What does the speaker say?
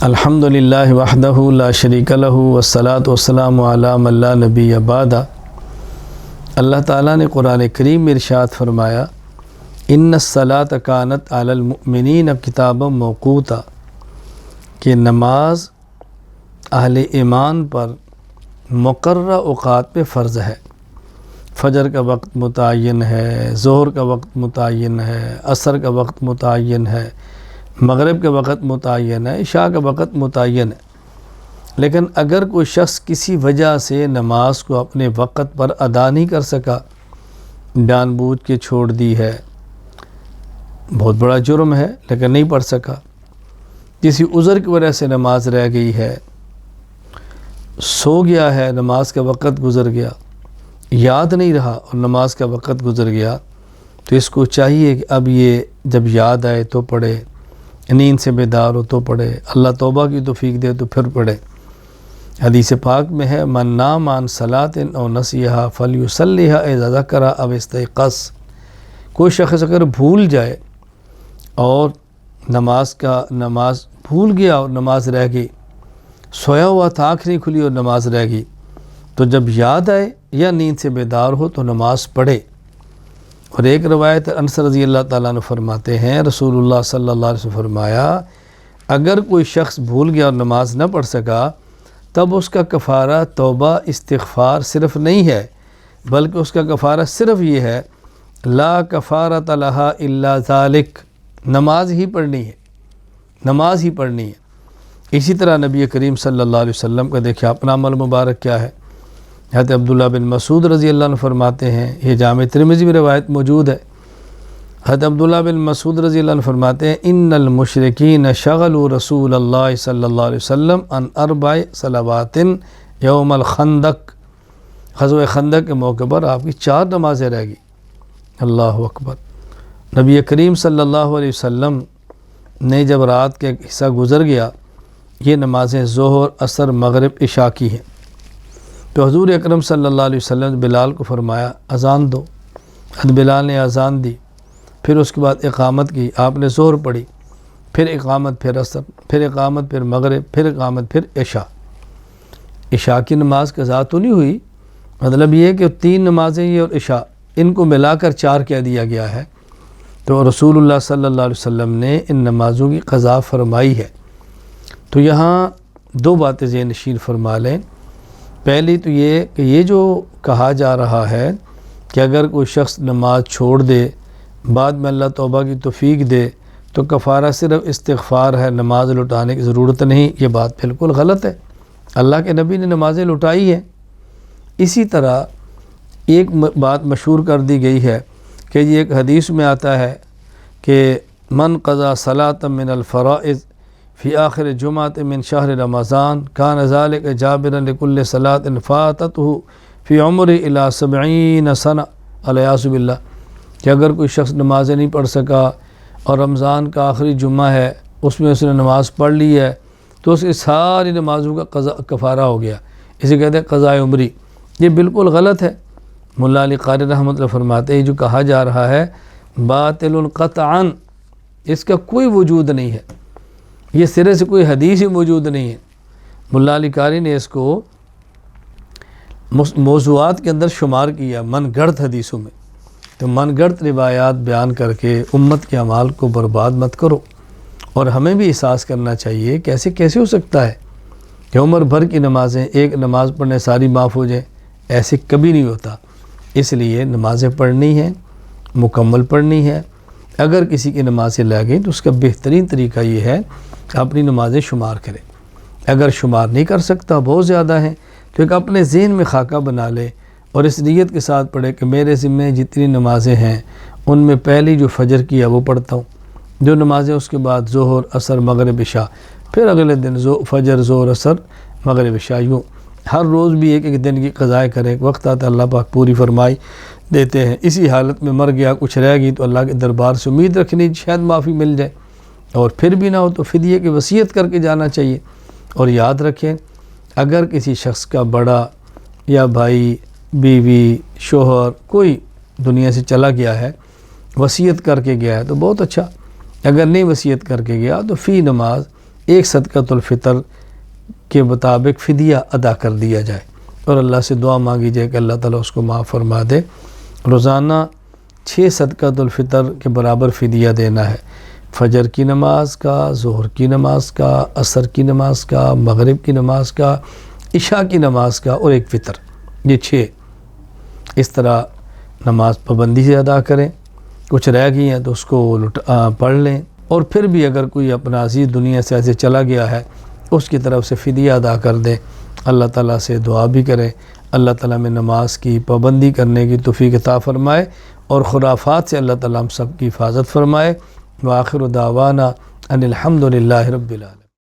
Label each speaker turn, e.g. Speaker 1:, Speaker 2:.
Speaker 1: الحمدللہ وحدہ لا شریک لہ والصلاۃ والسلام علی من لا نبی بعدہ۔ اللہ تعالیٰ نے قرآن کریم میں ارشاد فرمایا ان الصلاۃ کانت علی المؤمنین کتابا موقوتا، کہ نماز اہل ایمان پر مقررہ اوقات پہ فرض ہے۔ فجر کا وقت متعین ہے، ظہر کا وقت متعین ہے، عصر کا وقت متعین ہے، مغرب کا وقت متعین ہے، عشاء کا وقت متعین ہے۔ لیکن اگر کوئی شخص کسی وجہ سے نماز کو اپنے وقت پر ادا نہیں کر سکا، جان بوجھ کے چھوڑ دی ہے، بہت بڑا جرم ہے لیکن نہیں پڑھ سکا، کسی عذر کی وجہ سے نماز رہ گئی ہے، سو گیا ہے، نماز کا وقت گزر گیا، یاد نہیں رہا اور نماز کا وقت گزر گیا، تو اس کو چاہیے کہ اب یہ جب یاد آئے تو پڑھے، نیند سے بیدار ہو تو پڑھے، اللہ توبہ کی توفیق دے تو پھر پڑھے۔ حدیث پاک میں ہے من نام عن صلاۃ او نسیہا فلیصلیھا اذا ذکر او استیقظ، کوئی شخص اگر بھول جائے اور نماز بھول گیا اور نماز رہ گئی، سویا ہوا تھا، آنکھ نہیں کھلی اور نماز رہ گئی، تو جب یاد آئے یا نیند سے بیدار ہو تو نماز پڑھے۔ اور ایک روایت انس رضی اللہ تعالیٰ عنہ فرماتے ہیں رسول اللہ صلی اللہ علیہ وسلم فرمایا اگر کوئی شخص بھول گیا اور نماز نہ پڑھ سکا تب اس کا کفارہ توبہ استغفار صرف نہیں ہے، بلکہ اس کا کفارہ صرف یہ ہے لا کفارۃ لہا الا ذالک، نماز ہی پڑھنی ہے، نماز ہی پڑھنی ہے۔ اسی طرح نبی کریم صلی اللہ علیہ وسلم کا دیکھیں اپنا عمل مبارک کیا ہے۔ حضرت عبداللہ بن مسعود رضی اللہ عنہ فرماتے ہیں، یہ جامع ترمذی میں روایت موجود ہے، حضرت عبداللہ بن مسعود رضی اللہ عنہ فرماتے ہیں ان المشرکین شغلوا رسول اللہ صلی اللہ علیہ وسلم عن 4 صلوات یوم الخندق، غزوہ خندق کے موقع پر آپ کی 4 نمازیں رہ گئی۔ اللہ اکبر۔ نبی کریم صلی اللہ علیہ وسلم نے جب رات کا ایک حصہ گزر گیا، یہ نمازیں ظہر، عصر، مغرب، عشاء کی ہیں، تو حضور اکرم صلی اللہ علیہ وسلم بلال کو فرمایا اذان دو، حضرت بلال نے اذان دی، پھر اس کے بعد اقامت کی، آپ نے ظہر پڑھی، پھر اقامت، پھر عصر، پھر اقامت، پھر مغرب، پھر اقامت، پھر عشاء۔ عشاء کی نماز قضا تو نہیں ہوئی، مطلب یہ کہ 3 نمازیں یہ اور عشاء، ان کو ملا کر 4 کہہ دیا گیا ہے، تو رسول اللہ صلی اللہ علیہ وسلم نے ان نمازوں کی قضا فرمائی ہے۔ تو یہاں 2 باتیں ذہن نشین فرما لیں۔ پہلی تو یہ کہ یہ جو کہا جا رہا ہے کہ اگر کوئی شخص نماز چھوڑ دے بعد میں اللہ توبہ کی توفیق دے تو کفارہ صرف استغفار ہے، نماز لٹانے کی ضرورت نہیں، یہ بات بالکل غلط ہے۔ اللہ کے نبی نے نمازیں لٹائی ہیں۔ اسی طرح ایک بات مشہور کر دی گئی ہے کہ یہ ایک حدیث میں آتا ہے کہ من قضا صلاۃ من الفرائض فی آخر جمعۃ من شہر رمضان کان ذلک جابرا لکل صلاۃ فاتتہ فی عمر الی 70 سنہ الیاذ باللہ، کہ اگر کوئی شخص نمازیں نہیں پڑھ سکا اور رمضان کا آخری جمعہ ہے اس میں اس نے نماز پڑھ لی ہے تو اس کی ساری نمازوں کا کفارہ ہو گیا، اسے کہتے ہیں قضاء عمری۔ یہ بالکل غلط ہے۔ مولا علی قاری رحمۃ اللہ فرماتے ہیں جو کہا جا رہا ہے باطل قطعا، اس کا کوئی وجود نہیں ہے، یہ سرے سے کوئی حدیث ہی موجود نہیں ہے۔ مولا علی قاری نے اس کو موضوعات کے اندر شمار کیا، من گھڑت حدیثوں میں، تو من گھڑت روایات بیان کر کے امت کے اعمال کو برباد مت کرو۔ اور ہمیں بھی احساس کرنا چاہیے کیسے ہو سکتا ہے کہ عمر بھر کی نمازیں ایک نماز پڑھنے ساری معاف ہو جائیں، ایسے کبھی نہیں ہوتا۔ اس لیے نمازیں پڑھنی ہیں، مکمل پڑھنی ہے۔ اگر کسی کی نمازیں لگ گئیں تو اس کا بہترین طریقہ یہ ہے کہ اپنی نمازیں شمار کرے۔ اگر شمار نہیں کر سکتا، بہت زیادہ ہیں، تو ایک اپنے ذہن میں خاکہ بنا لے اور اس نیت کے ساتھ پڑھے کہ میرے ذمہ جتنی نمازیں ہیں ان میں پہلی جو فجر کی ہے وہ پڑھتا ہوں، جو نمازیں اس کے بعد ظہر، عصر، مغرب، عشاء، پھر اگلے دن فجر، ظہر، عصر، مغرب، عشاء، یوں ہر روز بھی ایک دن کی قضائیں کریں۔ وقت آتا اللہ پاک پوری فرمائی دیتے ہیں۔ اسی حالت میں مر گیا، کچھ رہ گئی تو اللہ کے دربار سے امید رکھنی شاید معافی مل جائے، اور پھر بھی نہ ہو تو فدیے کی وصیت کر کے جانا چاہیے۔ اور یاد رکھیں اگر کسی شخص کا بڑا یا بھائی، بیوی، شوہر کوئی دنیا سے چلا گیا ہے، وصیت کر کے گیا ہے تو بہت اچھا، اگر نہیں وصیت کر کے گیا تو فی نماز ایک صدقۃ الفطر کے مطابق فدیہ ادا کر دیا جائے اور اللہ سے دعا مانگی جائے کہ اللہ تعالیٰ اس کو معاف فرما دے۔ روزانہ 6 صدقۃ الفطر کے برابر فدیہ دینا ہے، فجر کی نماز کا، ظہر کی نماز کا، عصر کی نماز کا، مغرب کی نماز کا، عشاء کی نماز کا اور ایک فطر، یہ 6۔ اس طرح نماز پابندی سے ادا کریں، کچھ رہ گئی ہیں تو اس کو پڑھ لیں، اور پھر بھی اگر کوئی اپنا عزیز دنیا سے ایسے چلا گیا ہے اس کی طرف سے فدیہ ادا کر دیں، اللہ تعالیٰ سے دعا بھی کریں، اللہ تعالیٰ میں نماز کی پابندی کرنے کی توفیق عطا فرمائے اور خرافات سے اللہ تعالیٰ ہم سب کی حفاظت فرمائے۔ وآخر دعوانا ان الحمد للہ رب العالمین۔